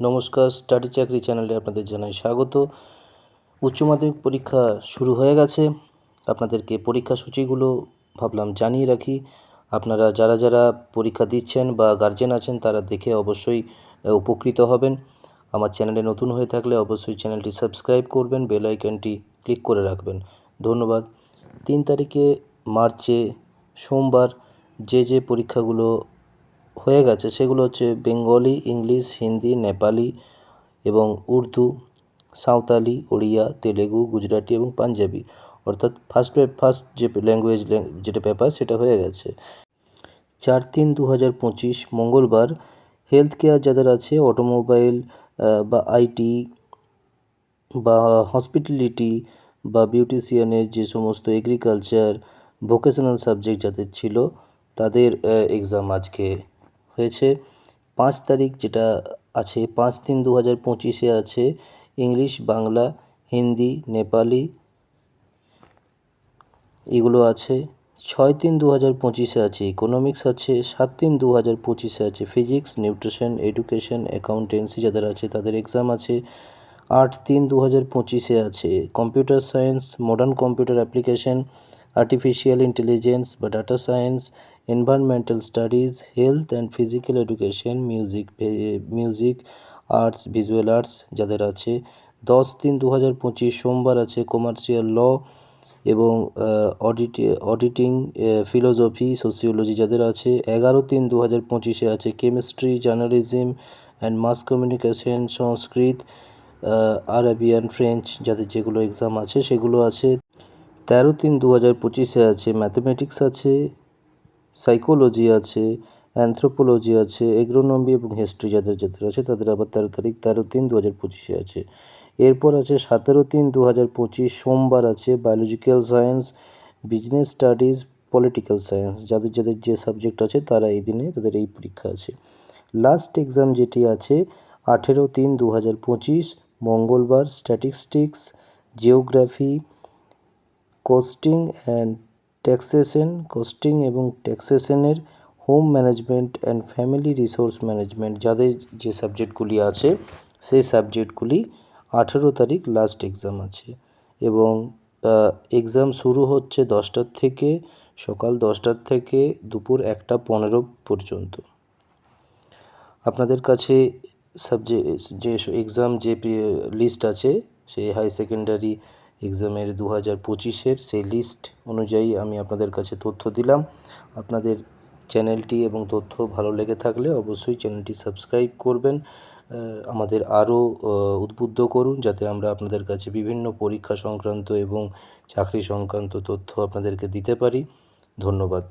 নমস্কার, স্টাডি চাকরি চ্যানেলে আপনাদের জানাই স্বাগত। উচ্চ মাধ্যমিক পরীক্ষা শুরু হয়ে গেছে। আপনাদেরকে পরীক্ষা সূচিগুলো ভাবলাম জানিয়ে রাখি। আপনারা যারা যারা পরীক্ষা দিচ্ছেন বা গার্জেন আছেন তারা দেখে অবশ্যই উপকৃত হবেন। আমার চ্যানেলে নতুন হয়ে থাকলে অবশ্যই চ্যানেলটি সাবস্ক্রাইব করবেন, বেল আইকনটি ক্লিক করে রাখবেন। ধন্যবাদ। 3 তারিখে মার্চে সোমবার যে পরীক্ষাগুলো হয়ে গেছে সেগুলো হচ্ছে বেঙ্গলি, ইংলিশ, হিন্দি, নেপালি এবং উর্দু, সাঁওতালি, ওড়িয়া, তেলেগু, গুজরাটি এবং পাঞ্জাবি। অর্থাৎ ফার্স্ট যে ল্যাঙ্গুয়েজ যেটা পেপার সেটা হয়ে গেছে। 4-3-2025 মঙ্গলবার হেলথ কেয়ার যাদের আছে, অটোমোবাইল বা আইটি বা হসপিটালিটি বা বিউটিশিয়ানের যে সমস্ত এগ্রিকালচার ভোকেশনাল সাবজেক্ট যাদের ছিল তাদের এক্সাম আজকে হয়েছে। 5 তারিখ যেটা আছে 5-3-2025 আছে ইংলিশ, বাংলা, হিন্দি, নেপালি এগুলো আছে। 6-3-2025 আছে ইকোনমিক্স আছে। 7-3-2025 আছে ফিজিক্স, নিউট্রিশন, এডুকেশন, অ্যাকাউন্টেন্সি যাদের আছে তাদের এক্সাম আছে। 8-3-2025 আছে computer science, modern computer application, artificial intelligence বা data science, environmental studies, health and physical education, music, arts, visual arts যাদের আছে। 10-3-2025 সোমবার আছে কমার্শিয়াল ল এবং অডিটিং, ফিলোসফি, সোসিওলজি যাদের আছে। 11-3-2025 আছে chemistry, journalism and mass communication, Sanskrit, Arabian, French যাদের যেগুলো এক্সাম আছে সেগুলো আছে। 13-3-2025 আছে ম্যাথমেটিক্স আছে, সাইকোলজি আছে, অ্যানথ্রোপোলজি আছে, এগ্রোনমি এবং হিস্ট্রি যাদের আছে তাদের আবার 13-3-2025 আছে। এরপর আছে 17-3-2025 সোমবার আছে biological science, business studies, political science যাদের যে সাবজেক্ট আছে তারা এই দিনে তাদের এই পরীক্ষা আছে। লাস্ট এক্সাম যেটি আছে 18-3-2025 মঙ্গলবার স্ট্যাটিস্টিক্স, জিওগ্রাফি, কস্টিং এবং ট্যাক্সেশনের, home management and family resource management যাদের যে সাবজেক্টগুলি আছে সেই সাবজেক্টগুলি 18 তারিখ লাস্ট এক্সাম আছে এবং এক্সাম শুরু হচ্ছে 10টার থেকে, সকাল 10টার থেকে দুপুর 1:15 পর্যন্ত। আপনাদের কাছে যে এক্সাম যে লিস্ট আছে সেই হাই সেকেন্ডারি এক্সামের 2025-এর সেই লিস্ট অনুযায়ী আমি আপনাদের কাছে তথ্য দিলাম। আপনাদের চ্যানেলটি এবং তথ্য ভালো লেগে থাকলে অবশ্যই চ্যানেলটি সাবস্ক্রাইব করবেন। আমাদের আরও উদ্বুদ্ধ করুন যাতে আমরা আপনাদের কাছে বিভিন্ন পরীক্ষা সংক্রান্ত এবং চাকরি সংক্রান্ত তথ্য আপনাদেরকে দিতে পারি। ধন্যবাদ।